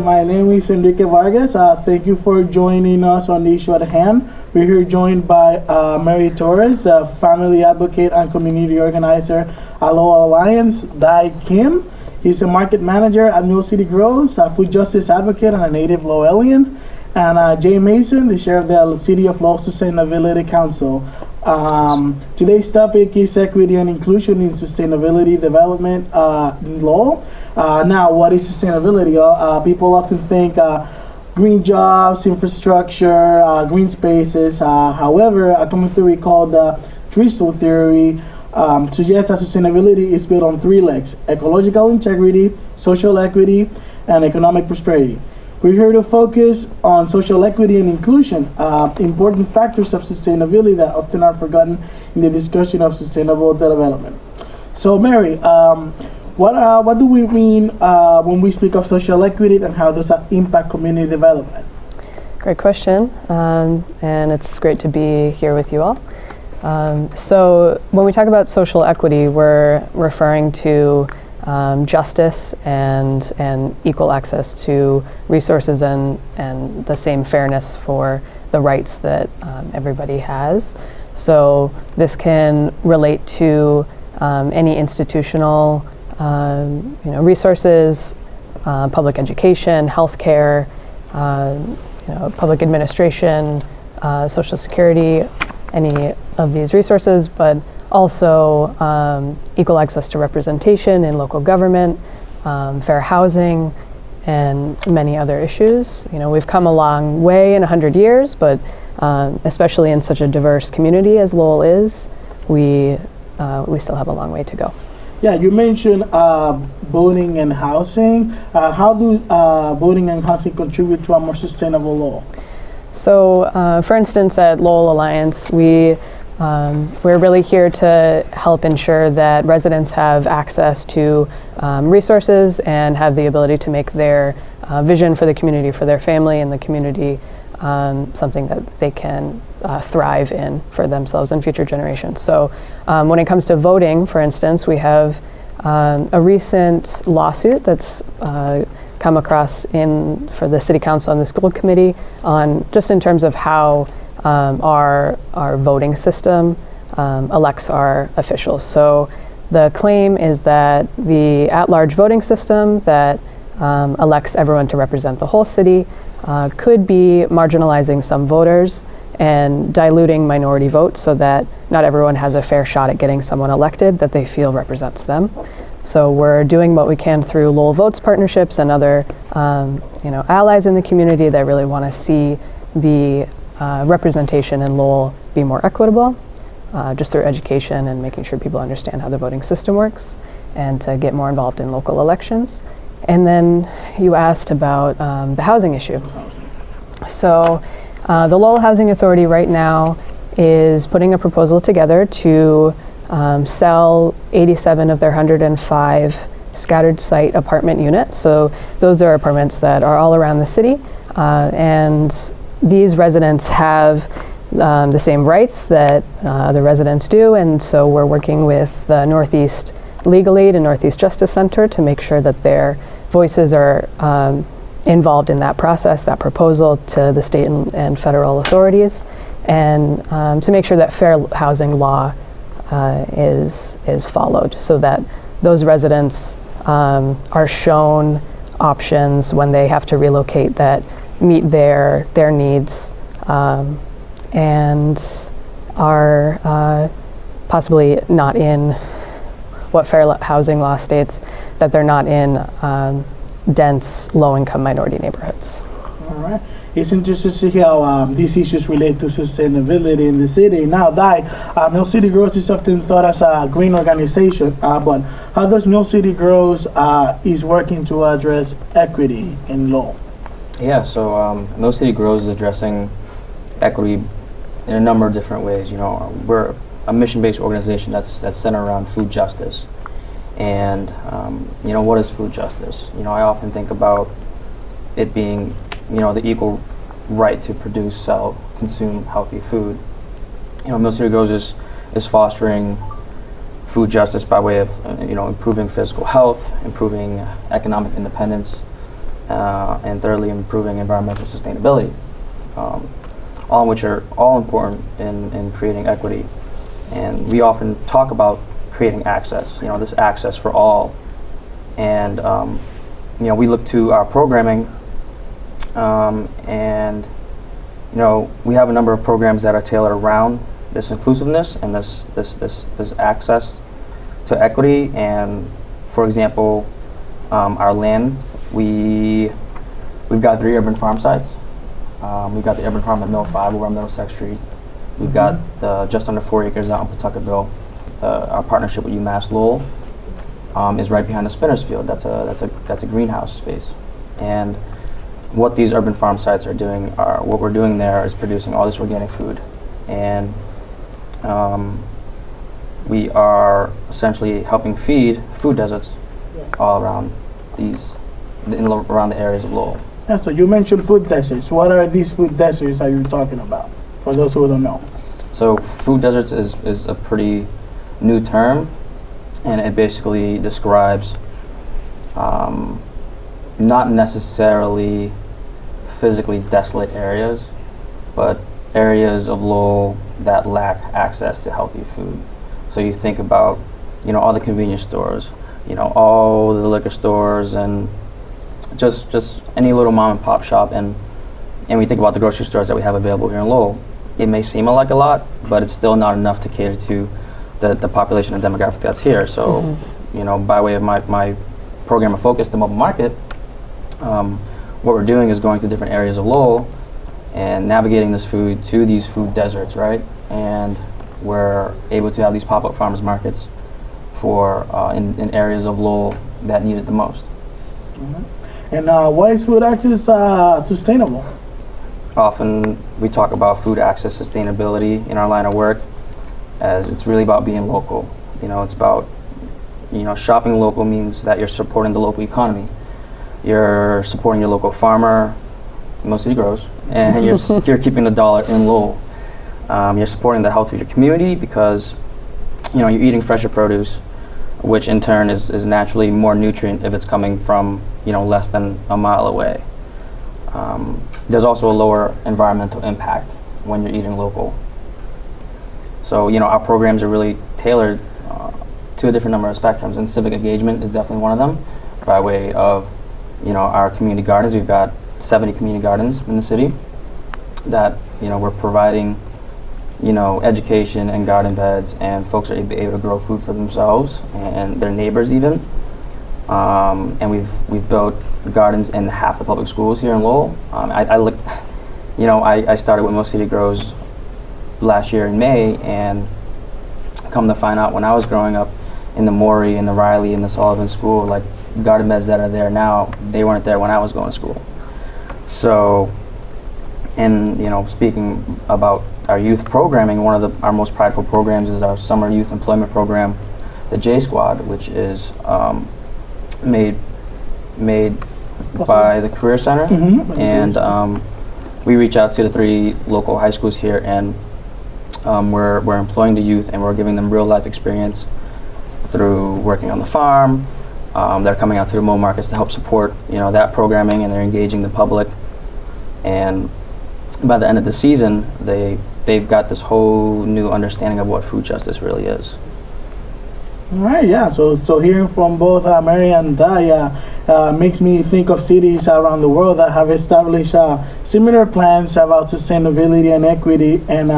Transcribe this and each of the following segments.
my name is Enrique Vargas. Thank you for joining us on the issue at hand. We're here joined by Mary Torres, a family advocate and community organizer at Lowell Alliance, Dai Kim. He's a market manager at Mill City Grows, a food justice advocate and a native Lowellian, and Jay Mason, the chair of the City of Lowell Sustainability Council. Today's topic is equity and inclusion in sustainability development in Lowell. Now, what is sustainability? People often think green jobs, infrastructure, green spaces. However, a common theory called the trestle theory suggests that sustainability is built on three legs: ecological integrity, social equity, and economic prosperity. We're here to focus on social equity and inclusion, important factors of sustainability that often are forgotten in the discussion of sustainable development. So, Mary, what do we mean when we speak of social equity, and how does that impact community development? Great question, and it's great to be here with you all. So when we talk about social equity, we're referring to justice and equal access to resources and the same fairness for the rights that everybody has. So this can relate to any institutional resources, public education, healthcare, public administration, Social Security, any of these resources, but also equal access to representation in local government, fair housing, and many other issues. We've come a long way in 100 years, but especially in such a diverse community as Lowell is, we still have a long way to go. Yeah, you mentioned voting and housing. How do voting and housing contribute to a more sustainable Lowell? So, for instance, at Lowell Alliance, we're really here to help ensure that residents have access to resources and have the ability to make their vision for the community, for their family and the community, something that they can thrive in for themselves and future generations. So when it comes to voting, for instance, we have a recent lawsuit that's come across for the City Council and the School Committee on just in terms of how our voting system elects our officials. So the claim is that the at-large voting system that elects everyone to represent the whole city could be marginalizing some voters and diluting minority votes so that not everyone has a fair shot at getting someone elected that they feel represents them. So we're doing what we can through Lowell Votes partnerships and other allies in the community that really want to see the representation in Lowell be more equitable, just through education and making sure people understand how the voting system works, and to get more involved in local elections. And then you asked about the housing issue. So the Lowell Housing Authority right now is putting a proposal together to sell 87 of their 105 scattered site apartment units. So those are apartments that are all around the city, and these residents have the same rights that the residents do, and so we're working with the Northeast Legal Aid and Northeast Justice Center to make sure that their voices are involved in that process, that proposal to the state and federal authorities, and to make sure that fair housing law is followed, so that those residents are shown options when they have to relocate that meet their needs and are possibly not in what fair housing law states, that they're not in dense low-income minority neighborhoods. All right. It's interesting to see how these issues relate to sustainability in the city. Now, Mill City Grows is often thought as a green organization, but how does Mill City Grows is working to address equity in Lowell? Yeah, so Mill City Grows is addressing equity in a number of different ways. We're a mission-based organization that's centered around food justice. And what is food justice? I often think about it being the equal right to produce, sell, consume healthy food. Mill City Grows is fostering food justice by way of improving physical health, improving economic independence, and thirdly, improving environmental sustainability, all which are all important in creating equity. And we often talk about creating access, this access for all. And, we look to our programming, and, we have a number of programs that are tailored around this inclusiveness and this access to equity. And for example, our land, we've got 3 urban farm sites. We've got the urban farm at Mill 5 over on Middlesex Street. We've got just under 4 acres out in Pawtuckaville. Our partnership with UMass Lowell is right behind the spinner's field. That's a greenhouse space. And what these urban farm sites are doing what we're doing there is producing all this organic food. And we are essentially helping feed food deserts all around around the areas of Lowell. Yeah, so you mentioned food deserts. What are these food deserts are you talking about, for those who don't know? So food deserts is a pretty new term, and it basically describes not necessarily physically desolate areas, but areas of Lowell that lack access to healthy food. So you think about, all the convenience stores, all the liquor stores, and just any little mom and pop shop, and we think about the grocery stores that we have available here in Lowell. It may seem like a lot, but it's still not enough to cater to the population and demographic that's here. So, by way of my program of focus, the mobile market, what we're doing is going to different areas of Lowell and navigating this food to these food deserts, right? And we're able to have these pop-up farmers markets for in areas of Lowell that need it the most. And why is food access sustainable? Often we talk about food access sustainability in our line of work as it's really about being local. It's about, shopping local means that you're supporting the local economy. You're supporting your local farmer, Most City Grows, and you're keeping the dollar in Lowell. You're supporting the health of your community because, you're eating fresher produce, which in turn is naturally more nutrient if it's coming from, less than a mile away. There's also a lower environmental impact when you're eating local. So, our programs are really tailored to a different number of spectrums, and civic engagement is definitely one of them by way of, our community gardens. We've got 70 community gardens in the city that, we're providing, education and garden beds, and folks are able to grow food for themselves and their neighbors even. And we've built gardens in half the public schools here in Lowell. I started with Most City Grows last year in May, and come to find out when I was growing up in the Morey and the Riley and the Sullivan School, like the garden beds that are there now, they weren't there when I was going to school. So, and speaking about our youth programming, one of our most prideful programs is our summer youth employment program, the J Squad, which is made by the Career Center. And we reach out to the 3 local high schools here, and we're employing the youth, and we're giving them real life experience through working on the farm. They're coming out to the mobile markets to help support that programming, and they're engaging the public. And by the end of the season, they've got this whole new understanding of what food justice really is. All right, yeah. So hearing from both Mary and Daya makes me think of cities around the world that have established similar plans about sustainability and equity. And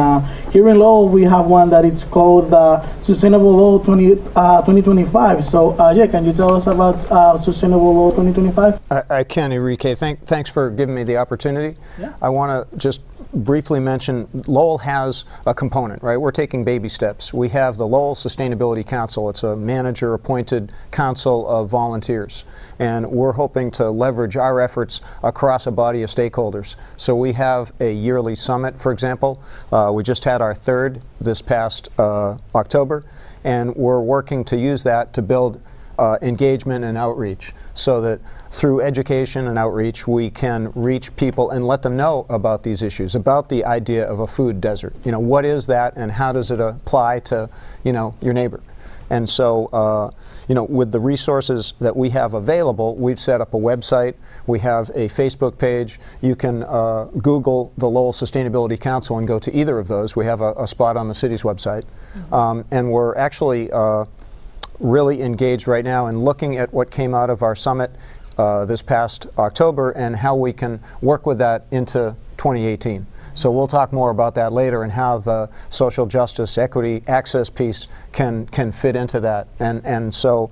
here in Lowell, we have one that it's called Sustainable Lowell 2025. So can you tell us about Sustainable Lowell 2025? I can, Enrique. Thanks for giving me the opportunity. Yeah. I want to just briefly mention Lowell has a component, right? We're taking baby steps. We have the Lowell Sustainability Council. It's a manager-appointed council of volunteers, and we're hoping to leverage our efforts across a body of stakeholders. So we have a yearly summit, for example. We just had our 3rd this past October, and we're working to use that to build engagement and outreach, so that through education and outreach we can reach people and let them know about these issues, about the idea of a food desert. What is that, and how does it apply to your neighbor? And so, with the resources that we have available, we've set up a website. We have a Facebook page. You can Google the Lowell Sustainability Council and go to either of those. We have a spot on the city's website. And we're actually really engaged right now in looking at what came out of our summit this past October and how we can work with that into 2018. So we'll talk more about that later and how the social justice, equity, access piece can fit into that. And so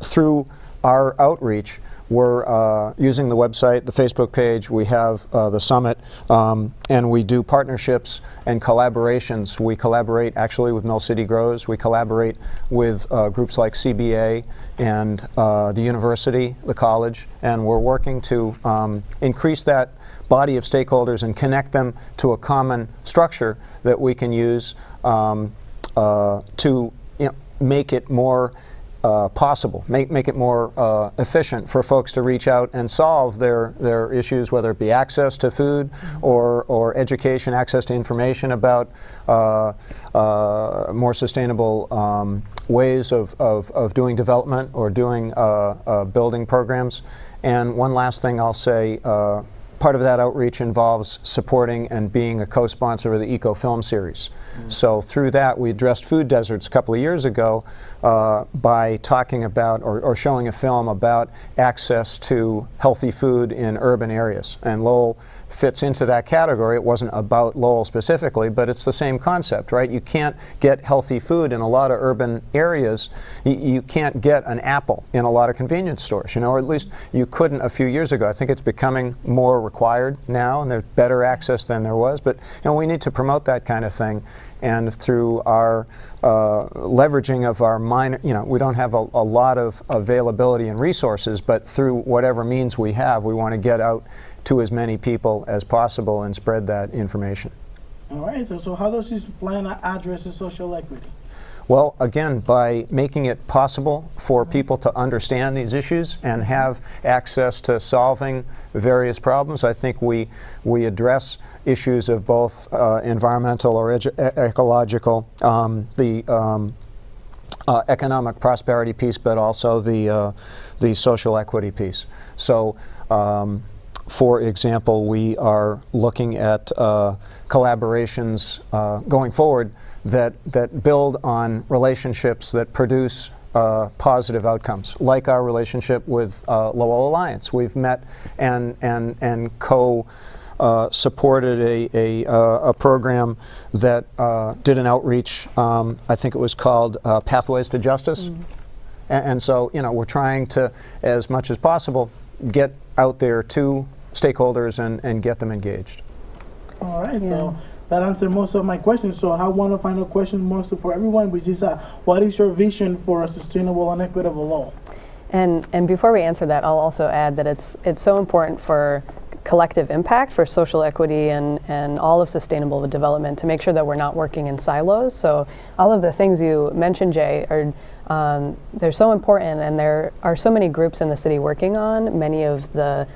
through our outreach, we're using the website, the Facebook page, we have the summit, and we do partnerships and collaborations. We collaborate actually with Mill City Grows. We collaborate with groups like CBA and the university, the college, and we're working to increase that body of stakeholders and connect them to a common structure that we can use to make it more possible, make it more efficient for folks to reach out and solve their issues, whether it be access to food or education, access to information about more sustainable ways of doing development or doing building programs. And one last thing I'll say, part of that outreach involves supporting and being a co-sponsor of the Eco-Film Series. So through that, we addressed food deserts a couple of years ago by talking about or showing a film about access to healthy food in urban areas. And Lowell fits into that category. It wasn't about Lowell specifically, but it's the same concept, right? You can't get healthy food in a lot of urban areas. You can't get an apple in a lot of convenience stores, or at least you couldn't a few years ago. I think it's becoming more required now, and there's better access than there was, but we need to promote that kind of thing. And through our leveraging of our minor, we don't have a lot of availability and resources, but through whatever means we have, we want to get out to as many people as possible and spread that information. All right, so how does this plan address social equity? Well, again, by making it possible for people to understand these issues and have access to solving various problems, I think we address issues of both environmental or ecological, the economic prosperity piece, but also the social equity piece. So, for example, we are looking at collaborations going forward that build on relationships that produce positive outcomes, like our relationship with Lowell Alliance. We've met and supported a program that did an outreach. I think it was called Pathways to Justice. And so, we're trying to, as much as possible, get out there to stakeholders and get them engaged. All right, so that answered most of my questions. So I have one final question mostly for everyone, which is what is your vision for a sustainable and equitable Lowell? And before we answer that, I'll also add that it's so important for collective impact, for social equity and all of sustainable development to make sure that we're not working in silos. So all of the things you mentioned, Jay, are they're so important, and there are so many groups in the city working on many of the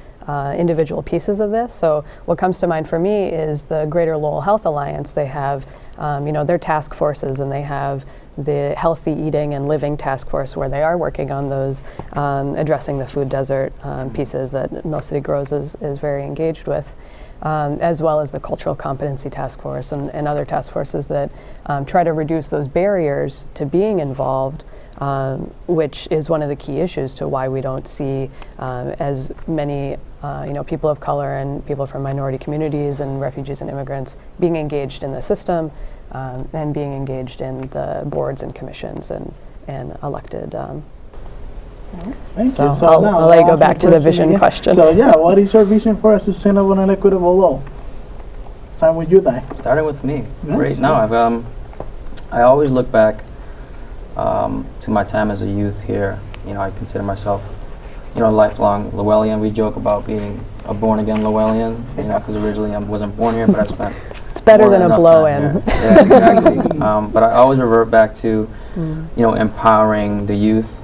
individual pieces of this. So what comes to mind for me is the Greater Lowell Health Alliance. They have their task forces, and they have the Healthy Eating and Living Task Force, where they are working on those, addressing the food desert pieces that Mill City Grows is very engaged with, as well as the Cultural Competency Task Force and other task forces that try to reduce those barriers to being involved, which is one of the key issues to why we don't see as many people of color and people from minority communities and refugees and immigrants being engaged in the system and being engaged in the boards and commissions and elected. Thank So you. So I'll now let you go ask my back to the vision again. question. So what is your vision for a sustainable and equitable Lowell? Start with you, Dai. Starting with me. Yeah, Great. sure. No, I always look back to my time as a youth here. I consider myself, a lifelong Lowellian. We joke about being a born-again Lowellian, because originally I wasn't born here, but I spent It's better more than a enough blow-in. time here. Yeah, exactly. But I always revert back to, empowering the youth,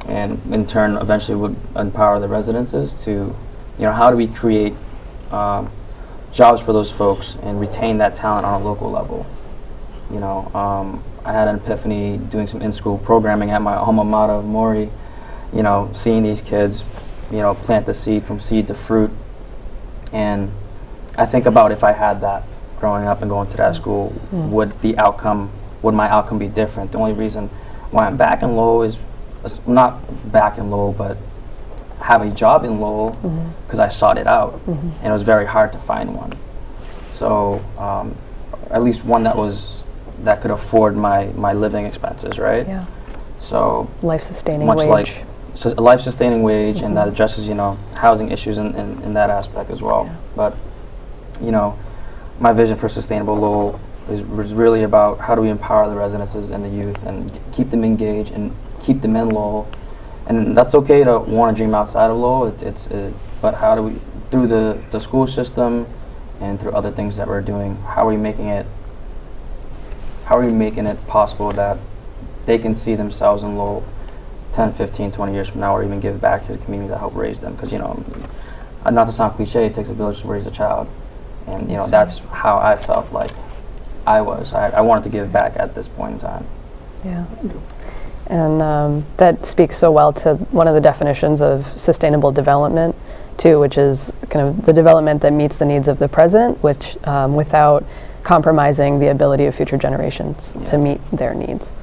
and in turn, eventually would empower the residences to, how do we create jobs for those folks and retain that talent on a local level. You know, I had an epiphany doing some in-school programming at my alma mater of Maury. You know, seeing these kids, you know, plant the seed from seed to fruit, and I think about if I had that growing up and going to that school, would my outcome be different? The only reason why I'm back in Lowell is not back in Lowell, but have a job in Lowell because I sought it out, and it was very hard to find one. So at least one that could afford my living expenses, right? Yeah. So Life-sustaining much wage. like a life-sustaining wage, and that addresses, you know, housing issues in that aspect as well. Yeah. But, you know, my vision for Sustainable Lowell was really about how do we empower the residences and the youth and keep them engaged and keep them in Lowell. And that's okay to want to dream outside of Lowell, but how do we, through the school system and through other things that we're doing, how are we making it possible that they can see themselves in Lowell 10, 15, 20 years from now, or even give back to the community that helped raise them? Because, you know, not to sound cliche, it takes a village to raise a child. And, you know, that's how I felt like I wanted to give back at this point in time. Yeah. And that speaks so well to one of the definitions of sustainable development, too, which is kind of the development that meets the needs of the present, which without compromising the ability of future generations to meet their needs.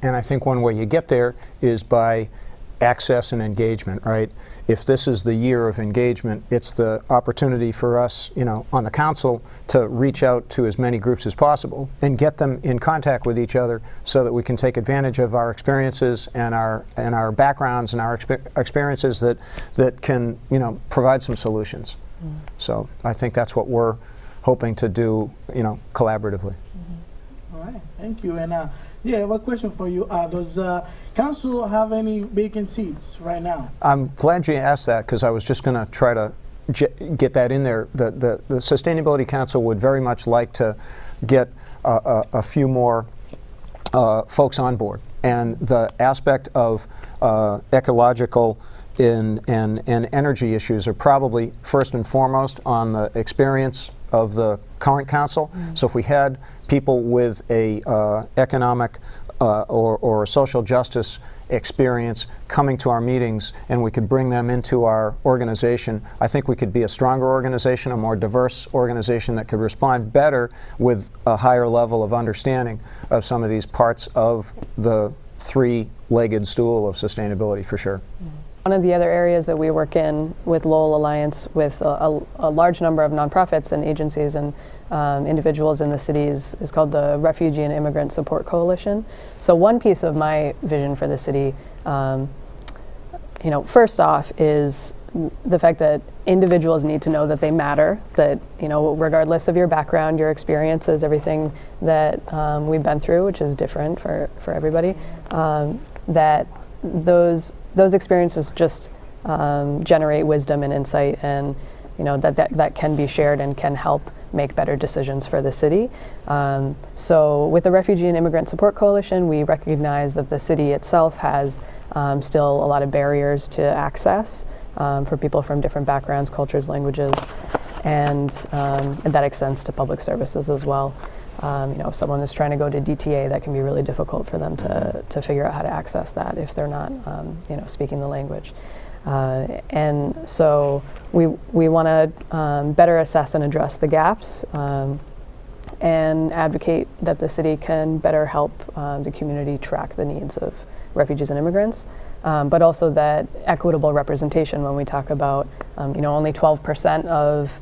And I think one way you get there is by access and engagement, right? If this is the year of engagement, it's the opportunity for us, you know, on the council to reach out to as many groups as possible and get them in contact with each other so that we can take advantage of our experiences and our backgrounds and our experiences that can, you know, provide some solutions. So I think that's what we're hoping to do, you know, collaboratively. All right, thank you. And yeah, I have a question for you. Does council have any vacant seats right now? I'm glad you asked that, because I was just going to try to get that in there. The Sustainability Council would very much like to get a few more folks on board. And the aspect of ecological and energy issues are probably first and foremost on the experience of the current council. So if we had people with a economic or social justice experience coming to our meetings, and we could bring them into our organization, I think we could be a stronger organization, a more diverse organization that could respond better with a higher level of understanding of some of these parts of the three-legged stool of sustainability, for sure. One of the other areas that we work in with Lowell Alliance with a large number of nonprofits and agencies and individuals in the cities is called the Refugee and Immigrant Support Coalition. So one piece of my vision for the city, you know, first off is the fact that individuals need to know that they matter, that, you know, regardless of your background, your experiences, everything that we've been through, which is different for everybody, that those experiences just generate wisdom and insight, and, you know, that can be shared and can help make better decisions for the city. So with the Refugee and Immigrant Support Coalition, we recognize that the city itself has still a lot of barriers to access for people from different backgrounds, cultures, languages, and that extends to public services as well. You know, if someone is trying to go to DTA, that can be really difficult for them to figure out how to access that if they're not, you know, speaking the language. And so we want to better assess and address the gaps and advocate that the city can better help the community track the needs of refugees and immigrants, but also that equitable representation. When we talk about, you know, only 12% of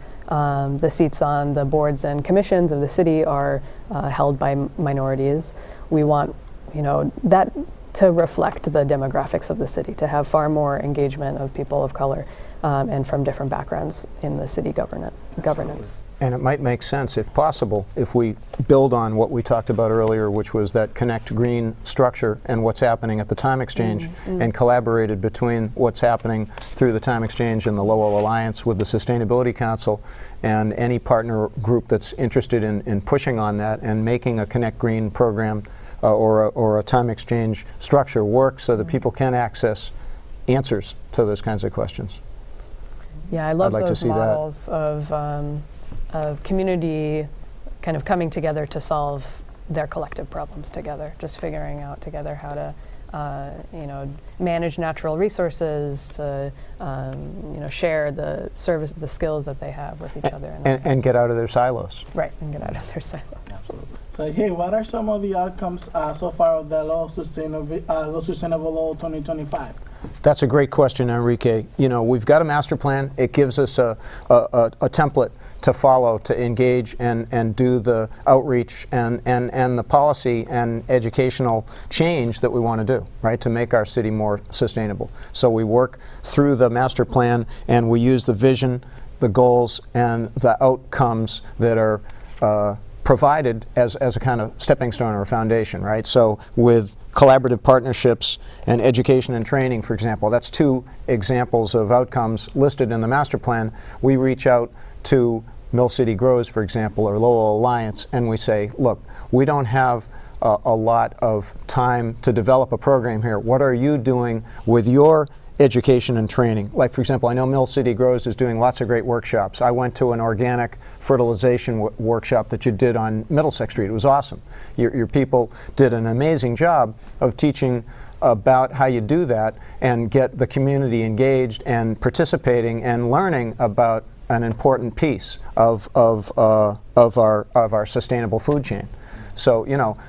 the seats on the boards and commissions of the city are held by minorities. We want, you know, that to reflect the demographics of the city, to have far more engagement of people of color and from different backgrounds in the city governance. And it might make sense, if possible, if we build on what we talked about earlier, which was that Connect Green structure and what's happening at the Time Exchange, and collaborated between what's happening through the Time Exchange and the Lowell Alliance with the Sustainability Council and any partner group that's interested in pushing on that and making a Connect Green program or a Time Exchange structure work so that people can access answers to those kinds of questions. Yeah, I love I'd like to those see models of community kind of coming together to solve their collective problems together, just figuring out together how to manage natural resources, to share the the skills that they have with each other. And get out of their silos. Right, and get out of their silos. Absolutely. So, hey, what are some of the outcomes so far of the Lowell Sustainable Lowell 2025? That's a great question, Enrique. We've got a master plan. It gives us a template to follow, to engage and do the outreach and the policy and educational change that we want to do, right, to make our city more sustainable. So we work through the master plan and we use the vision, the goals, and the outcomes that are provided as a kind of stepping stone or a foundation, right? So with collaborative partnerships and education and training, for example, that's two examples of outcomes listed in the master plan. We reach out to Mill City Grows, for example, or Lowell Alliance, and we say, look, we don't have a lot of time to develop a program here. What are you doing with your education and training? Like, for example, I know Mill City Grows is doing lots of great workshops. I went to an organic fertilization workshop that you did on Middlesex Street. It was awesome. Your people did an amazing job of teaching about how you do that and get the community engaged and participating and learning about an important piece of our sustainable food chain. So,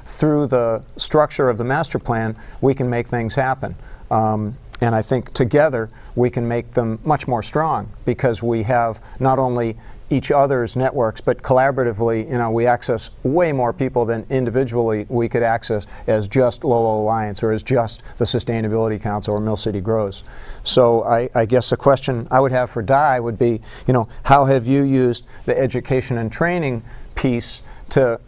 through the structure of the master plan, we can make things happen. And I think together we can make them much more strong because we have not only each other's networks, but collaboratively, we access way more people than individually we could access as just Lowell Alliance or as just the Sustainability Council or Mill City Grows. So I guess the question I would have for Di would be, how have you used the education and training piece to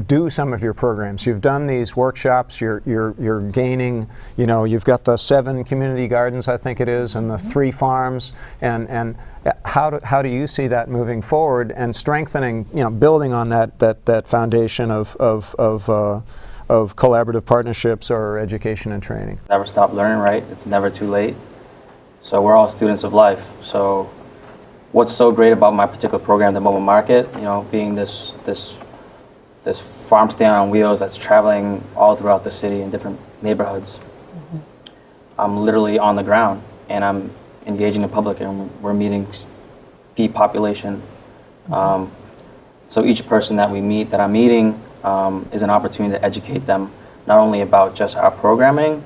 do some of your programs? You've done these workshops. You're gaining. You've got the 7 community gardens, I think it is, and the 3 farms. And how do you see that moving forward and strengthening? Building on that foundation of collaborative partnerships or education and training. Never stop learning, right? It's never too late. So we're all students of life. So what's so great about my particular program, the mobile market, being this farm stand on wheels that's traveling all throughout the city in different neighborhoods. Mm-hmm. I'm literally on the ground and I'm engaging the public and we're meeting the population. Mm-hmm. So each person that I'm meeting is an opportunity to educate them not only about just our programming,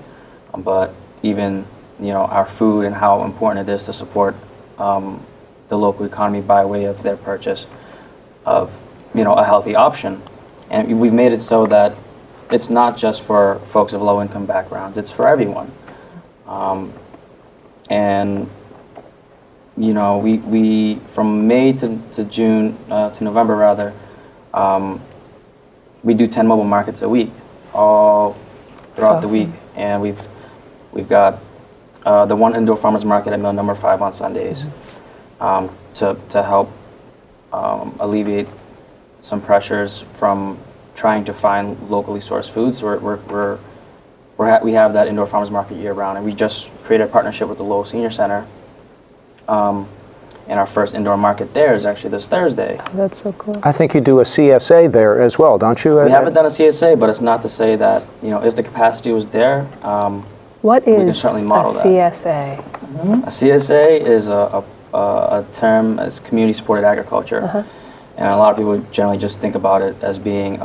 but even our food and how important it is to support the local economy by way of their purchase of a healthy option. And we've made it so that it's not just for folks of low income backgrounds, it's for everyone. And we from May to June to November rather, we do 10 mobile markets a week, all throughout the week. And we've got the one indoor farmers market at Mill number 5 on Sundays. Mm-hmm. To help alleviate some pressures from trying to find locally sourced foods. We have that indoor farmers market year round, and we just created a partnership with the Lowell Senior Center. And our first indoor market there is actually this Thursday. That's so cool. I think you do a CSA there as well, don't you? We haven't done a CSA, but it's not to say that if the capacity was there, what we can is certainly model a CSA? Mm-hmm. A CSA is a term as community supported agriculture. Uh-huh. And a lot of people generally just think about it as being,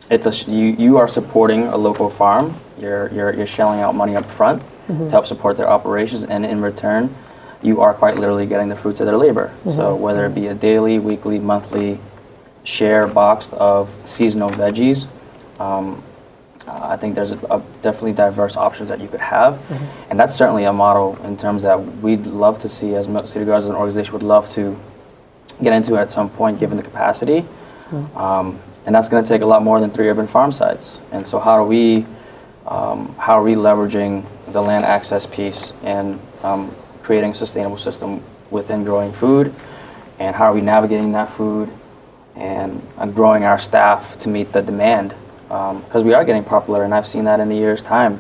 you are supporting a local farm. You're shelling out money up front mm-hmm. to help support their operations, and in return, you are quite literally getting the fruits of their labor. Mm-hmm. So whether it be a daily, weekly, monthly share boxed of seasonal veggies, I think there's definitely diverse options that you could have, mm-hmm. and that's certainly a model in terms that we'd love to see as City Guards as an organization would love to get into at some point given the capacity. Mm-hmm. And that's going to take a lot more than 3 urban farm sites. And so how are we leveraging the land access piece and creating a sustainable system within growing food, and how are we navigating that food and growing our staff to meet the demand? Because we are getting popular, and I've seen that in a year's time.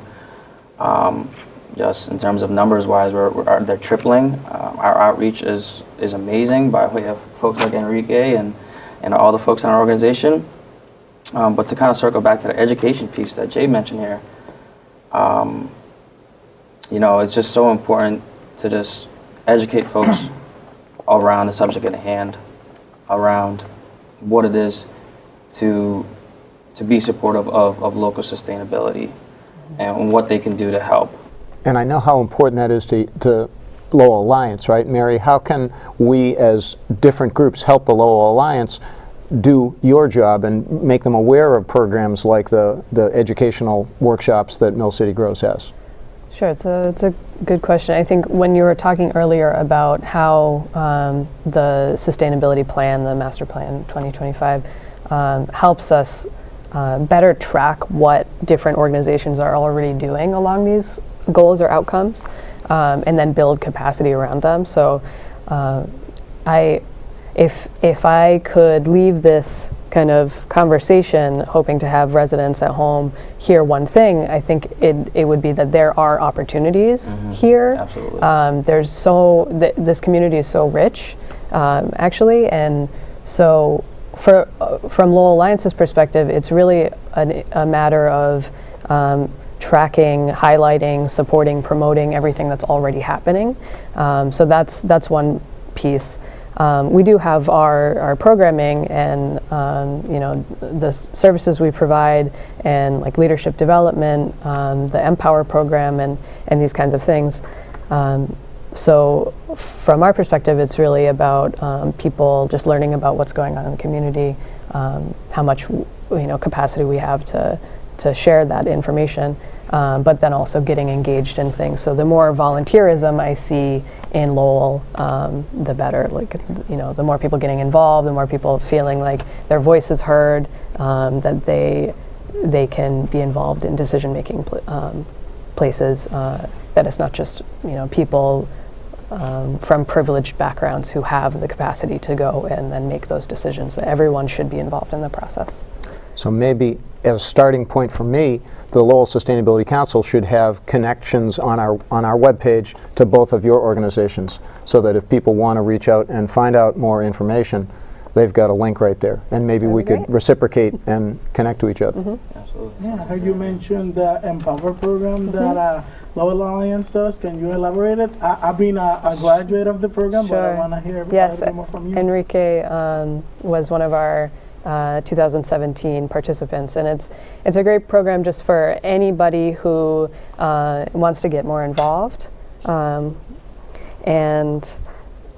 Just in terms of numbers wise, they're tripling. Our outreach is amazing by way of folks like Enrique and and all the folks in our organization. But to kind of circle back to the education piece that Jay mentioned here, it's just so important to just educate folks around the subject at hand, around what it is to be supportive of local sustainability and what they can do to help. And I know how important that is to Lowell Alliance, right? Mary, how can we as different groups help the Lowell Alliance do your job and make them aware of programs like the educational workshops that Mill City Grows has? Sure, it's a good question. I think when you were talking earlier about how the sustainability plan, the master plan 2025, helps us better track what different organizations are already doing along these goals or outcomes, and then build capacity around them. So if I could leave this kind of conversation hoping to have residents at home hear one thing, I think it would be that there are opportunities here. Absolutely. This community is so rich, actually, and so from Lowell Alliance's perspective, it's really a matter of tracking, highlighting, supporting, promoting everything that's already happening. So that's one piece. We do have our programming and the services we provide, and like leadership development, the Empower program, and these kinds of things. So from our perspective, it's really about people just learning about what's going on in the community, how much capacity we have to share that information, but then also getting engaged in things. So the more volunteerism I see in Lowell, the better. The more people getting involved, the more people feeling like their voice is heard, that they can be involved in decision-making places. That it's not just people from privileged backgrounds who have the capacity to go and then make those decisions. That everyone should be involved in the process. So maybe as a starting point for me, the Lowell Sustainability Council should have connections on our webpage to both of your organizations, so that if people want to reach out and find out more information, they've got a link right there, and maybe we could reciprocate and connect to each other. Absolutely. Yeah, I heard you mention the Empower program that Lowell Alliance does. Can you elaborate it? I've been a graduate of the program, but I want to hear a little bit more from you. Enrique was one of our 2017 participants, and it's a great program just for anybody who wants to get more involved, and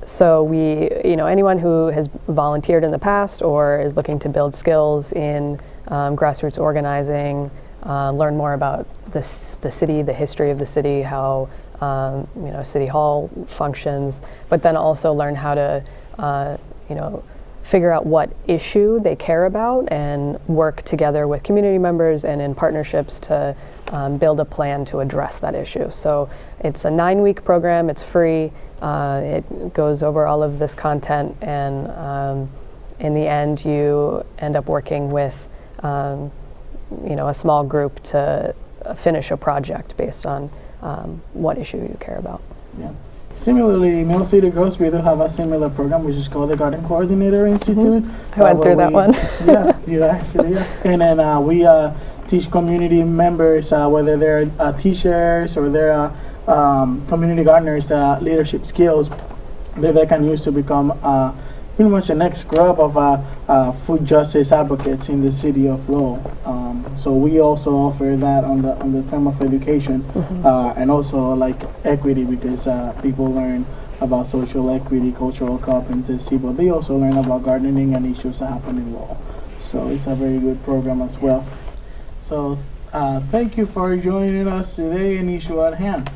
so anyone who has volunteered in the past or is looking to build skills in grassroots organizing, learn more about the city, the history of the city, how City Hall functions, but then also learn how to figure out what issue they care about and work together with community members and in partnerships to build a plan to address that issue. So it's a 9-week program, it's free, it goes over all of this content, and in the end you end up working with a small group to finish a project based on what issue you care about. Yeah. Similarly, Mill City Grows, we do have a similar program, which is called the Garden Coordinator Institute. I went through that one. Yeah, you actually, yeah. And then we teach community members, whether they're teachers or they're community gardeners, leadership skills that they can use to become pretty much the next group of food justice advocates in the city of Lowell. So we also offer that on the term of education, and also like equity, because people learn about social equity, cultural competency, but they also learn about gardening and issues that happen in Lowell. So it's a very good program as well. So thank you for joining us today in Issue at Hand.